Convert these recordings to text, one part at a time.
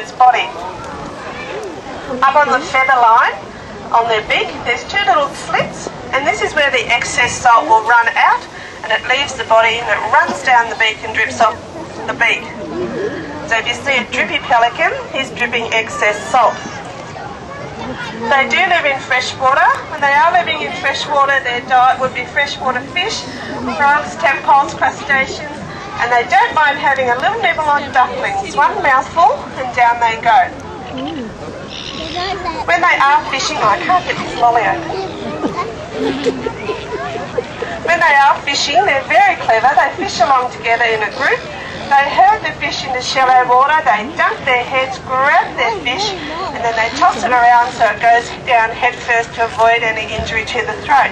bird's body. Up on the feather line, on their beak, there's two little slits, and this is where the excess salt will run out, and it leaves the body and it runs down the beak and drips off the beak. So if you see a drippy pelican, he's dripping excess salt. They do live in freshwater. When they are living in freshwater, their diet would be freshwater fish, frogs, tadpoles, crustaceans, and they don't mind having a little nibble on ducklings. One mouthful and down they go. When they are fishing, I can't get this lolly open. When they are fishing, they're very clever. They fish along together in a group. They herd the fish into shallow water, they dunk their heads, grab their fish, and then they toss it around so it goes down head first to avoid any injury to the throat.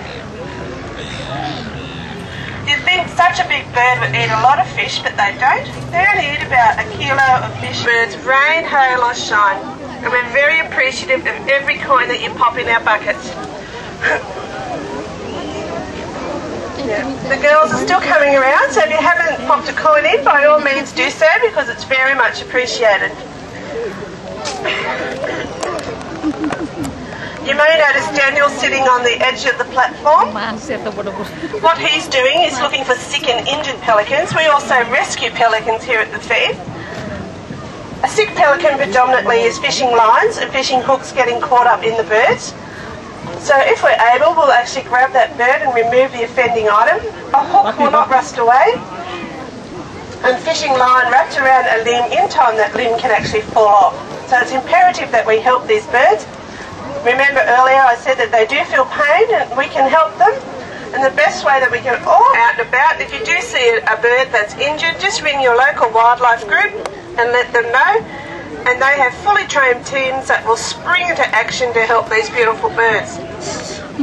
You'd think such a big bird would eat a lot of fish, but they don't. They only eat about 1 kilo of fish. Birds rain, hail or shine, and we're very appreciative of every coin that you pop in our buckets. Yeah. The girls are still coming around, so if you haven't popped a coin in, by all means do so, because it's very much appreciated. You may notice Daniel sitting on the edge of the platform. What he's doing is looking for sick and injured pelicans. We also rescue pelicans here at the feed. A sick pelican predominantly is fishing lines and fishing hooks getting caught up in the birds. So if we're able, we'll actually grab that bird and remove the offending item. A hook will not rust away, and fishing line wrapped around a limb in time that limb can actually fall off. So it's imperative that we help these birds. Remember earlier I said that they do feel pain and we can help them. And the best way that we can all out and about, if you do see a bird that's injured, just ring your local wildlife group and let them know. And they have fully trained teams that will spring into action to help these beautiful birds. You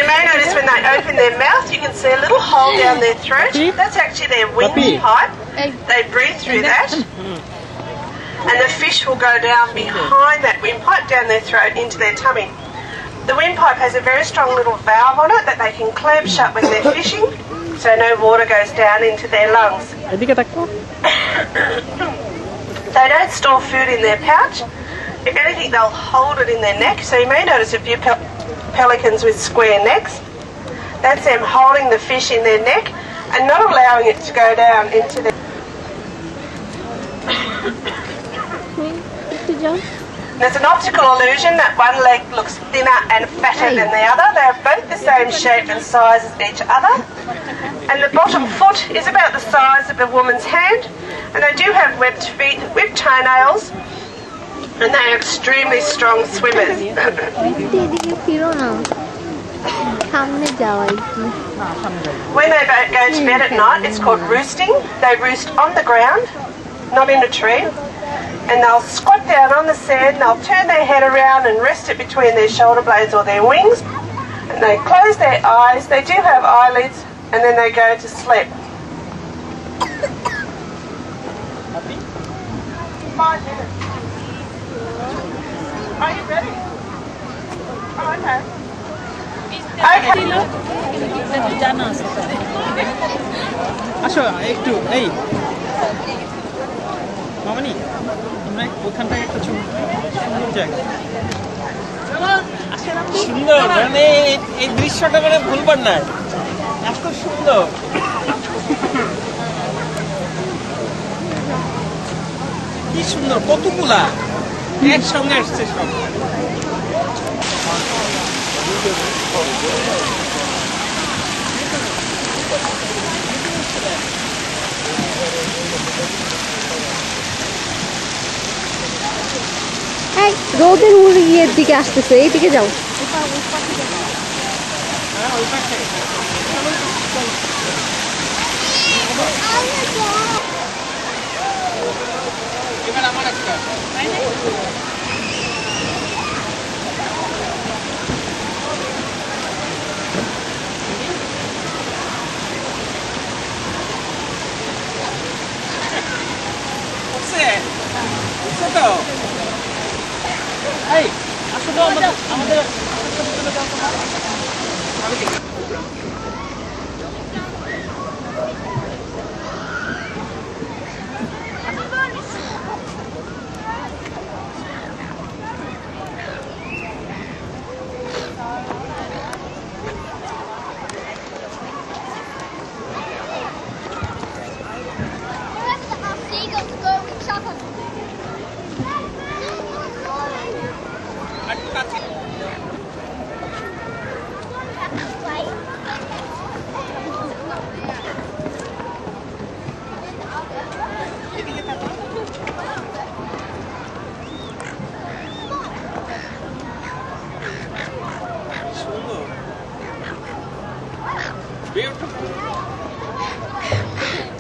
may notice when they open their mouth, you can see a little hole down their throat. That's actually their windpipe. They breathe through that. And the fish will go down behind that windpipe, down their throat, into their tummy. The windpipe has a very strong little valve on it that they can clamp shut when they're fishing, so no water goes down into their lungs. They don't store food in their pouch. If anything, they'll hold it in their neck. So you may notice a few pelicans with square necks. That's them holding the fish in their neck and not allowing it to go down into their... There's an optical illusion that one leg looks thinner and fatter than the other. They're both the same shape and size as each other. And the bottom foot is about the size of a woman's hand. And they do have webbed feet with toenails. And they are extremely strong swimmers. When they go to bed at night, it's called roosting. They roost on the ground, not in a tree. And they'll squat down on the sand, they'll turn their head around and rest it between their shoulder blades or their wings. And they close their eyes, they do have eyelids, and then they go to sleep. 5 minutes. Are you ready? Oh, okay. Okay. মামনি আমরা ওখানটায় একটা সুন্দর জায়গা সুন্দর মানে এই দৃশ্যটা মানে ভুলবার না এত সুন্দর কি সুন্দর কতগুলা একসঙ্গে আসছে সব রোদের ইয়ের দিকে আসতেছে, এইদিকে যাও। এবার আমার একটা ছোট এই আসলে আমাদের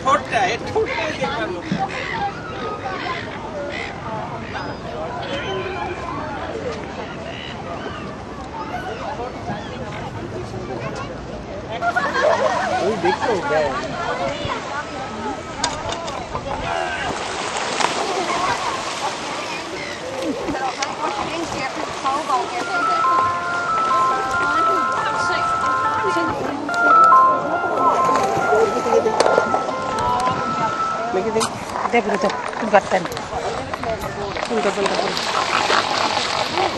ঠোঁটটা দেখালো। ওই দেখো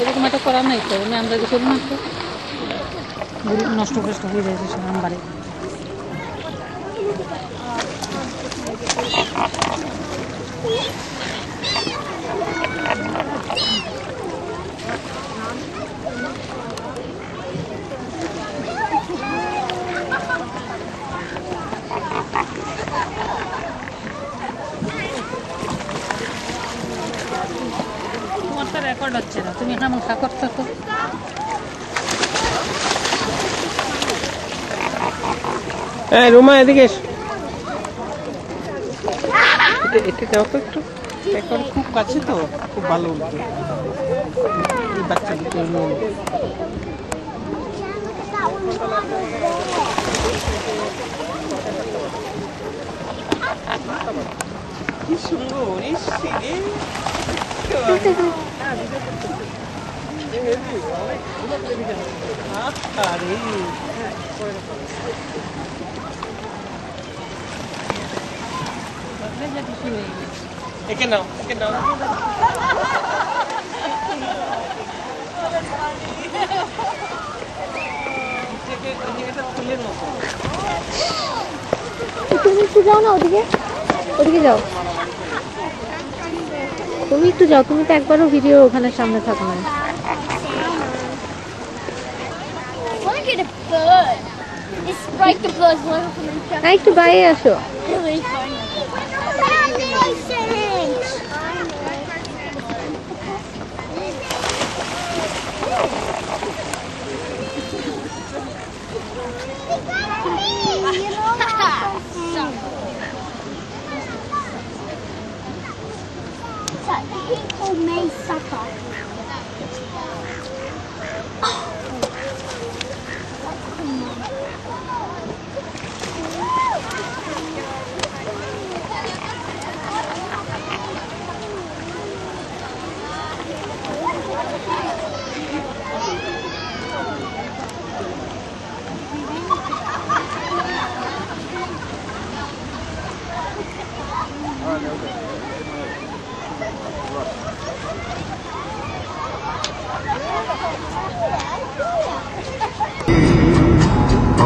এরকম একটা করার নাই তো আমরা করি না তো নষ্ট ফষ্ট হয়ে যায় নাম্বারে। তোমারটা রেকর্ড হচ্ছে না, তুমি এমন কাকর থাকো। রুমা এদিকে এসো। এটা দাও তো একটু, রেকর্ড খুব কাছে তো, খুব ভালো উঠবে এই বাচ্চাদের। কি সুন্দর এসছি রে। একে নাও, একে নাও। তুমি একটু যাও না ওদিকে, ওদিকে যাও। তুমি একটু যাও, তুমি তো একবারও ভিডিও ওখানে সামনে থাকো না। একটু বাইরে আসো। He called me sucker.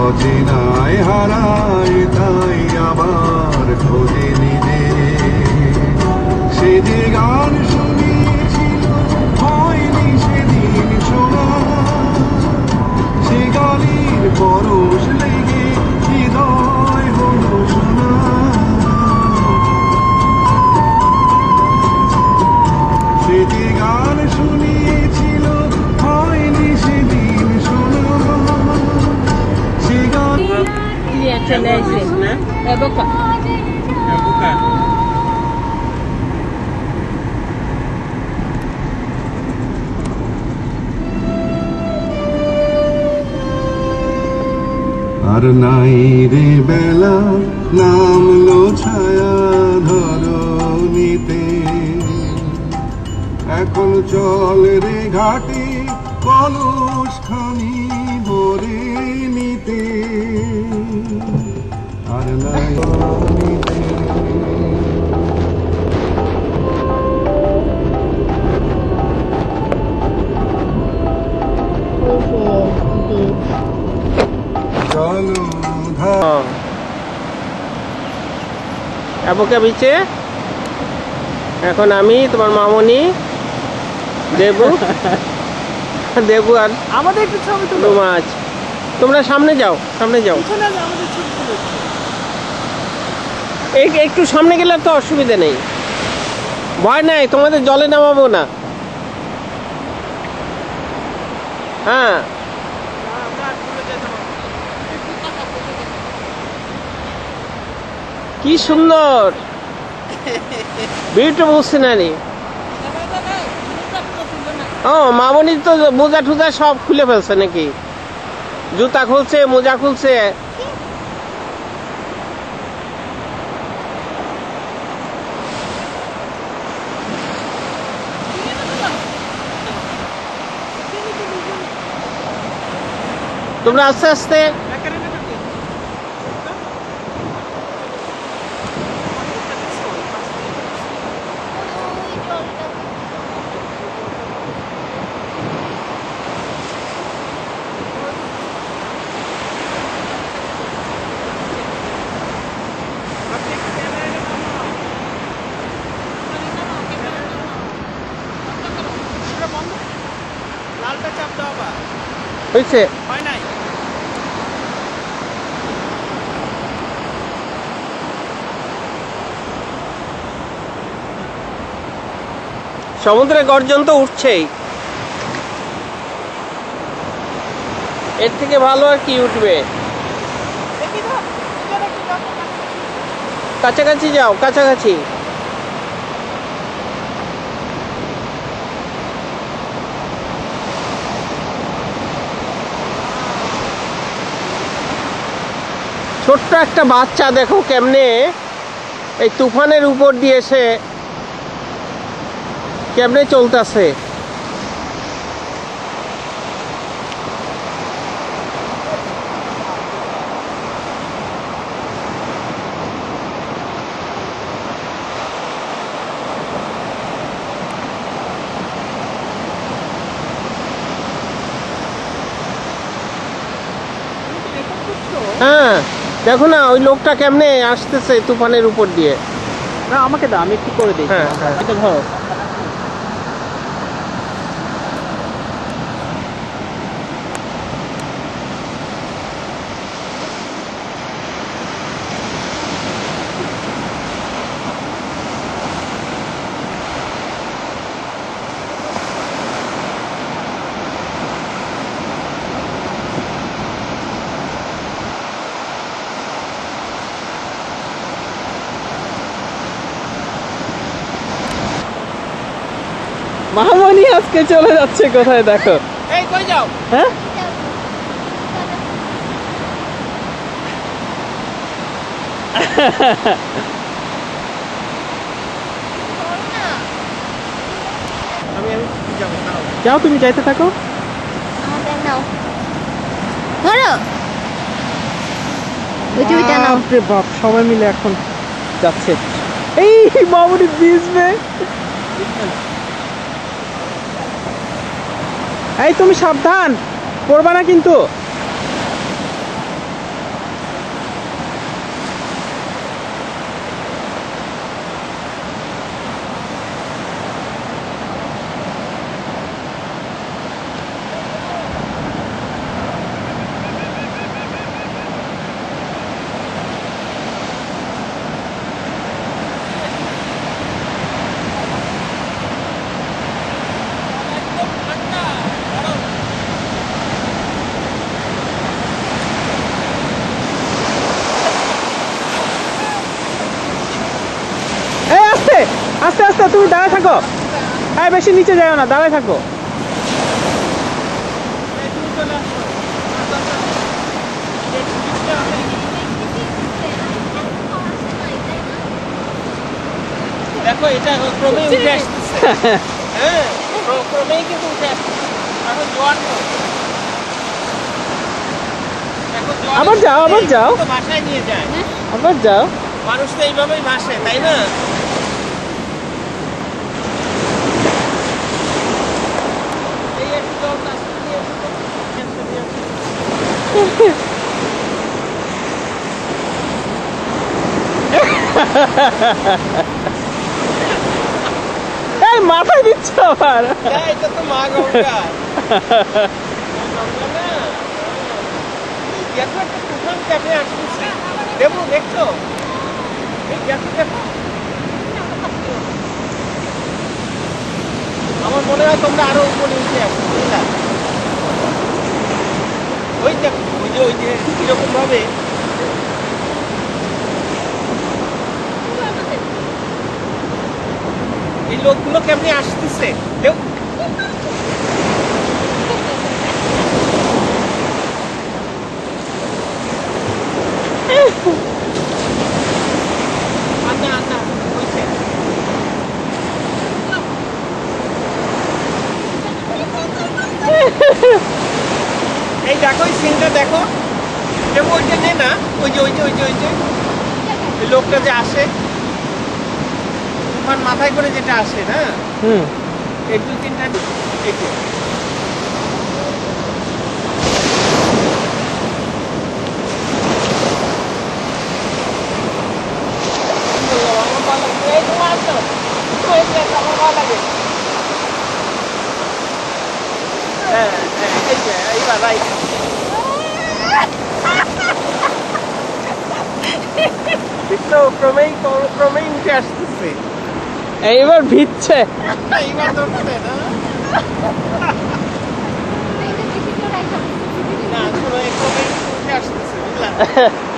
অচেনায় হারায় তাই আবার খোঁজে নিজের। সে যে গান শুনিয়েছিল হয়নি সেদিন শোনা, সে গালির পরশ লেগে হৃদয় হলো শোনা। সে যে গান শুনিয়েছিল হয়নি সেদিন শোনা, সে গান চলে আসে বোকা। আর নাই রে বেলা নামলো ছায়া ধরণীতে, এখন চল রে ঘাটে কলস খানি ভরে নিতে। আর নাই চলো অ্যাবোকা বিচে এখন আমি, তোমার মামনি, দেবু দেবু আর আমাদের একটু ছবি তুলো। মাছ। তোমরা সামনে যাও, সামনে যাও। একটু সামনে গেলে তো অসুবিধা নেই, ভয় নাই, তোমাদের জলে নামাবো না। হ্যাঁ কি সুন্দর, বিউটিফুল সিনারি। ও মামনি তো মোজা টুজা সব খুলে ফেলছে নাকি? জুতা খুলছে, মোজা খুলছে। তোমরা আস্তে আস্তে হয়েছে। সমুদ্রের গর্জন তো উঠছেই, এর থেকে ভালো আর কি উঠবে। কাছাকাছি যাও, কাছাকাছি। ছোট্ট একটা বাচ্চা দেখো কেমনে এই তুফানের উপর দিয়ে এসে কেমনে চলতেছে। হ্যাঁ দেখো না ওই লোকটা কেমনে আসতেছে তুফানের উপর দিয়ে। না আমাকে দাও, আমি একটু করে দিই। হ্যাঁ এটা ধরো। মামনি আজকে চলে যাচ্ছে কোথায় দেখো। এই কই যাও? হ্যাঁ যাও, তুমি যাইতে থাকো। বাপরে বাপ, সবাই মিলে এখন যাচ্ছে। এই মামনি ভিজবে। এই তুমি সাবধান, পড়বা না কিন্তু। আস্তে আস্তে তুমি দাঁড়ায় থাকো। হ্যাঁ বেশি নিচে যাও না, দাঁড়ায় থাকো। দেখো এটা ক্রমেই উঠে আসতেছে। হ্যাঁ ক্রমেই কিন্তু উঠে আসতেছে। এখন জোয়ার তো। আবার যাও, আবার যাও, ভাষায় নিয়ে যায়। আবার যাও। মানুষ তো এইভাবেই ভাসে, তাই না? এই মাথায় দিচ্ছ আবার। এটা তো মা গঙ্গা। দেখো একটা তুফান কেমনে আসতেছে। দেবো দেখছো? দেখো দেখো। আমার মনে হয় তোমরা আরো উপরে উঠে আসো, বুঝলা? ওই দেখো, ওই যে কিরকম ভাবে লোকগুলো কেমনি আসতেছে দেখ আচ্ছা আচ্ছা হইছে এই দেখো এই সিনটা দেখো যেমন ওইটা নে না ওই যে ওই লোকটা যে আসে তুফান মাথায় করে যেটা আসে না এই 2-3টা এই যে এইবার রাইট দেখছো ক্রমেই উঠে আসতেছে এইবার ভিজছে এইবার ধরছে না না ক্রমেই উঠে আসতেছে বুঝলা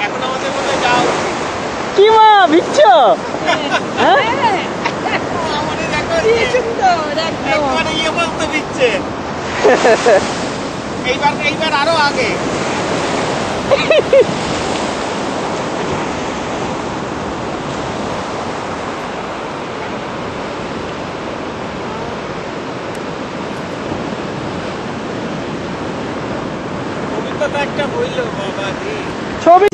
এখন আমাদের মধ্যে যাওয়া উচিত কি মা ভিজছো হ্যাঁ আমাদের একবারে ইয়ে বলতে দিচ্ছে এইবার আরো আগে অভিজ্ঞতা একটা বললো বাবা ছবি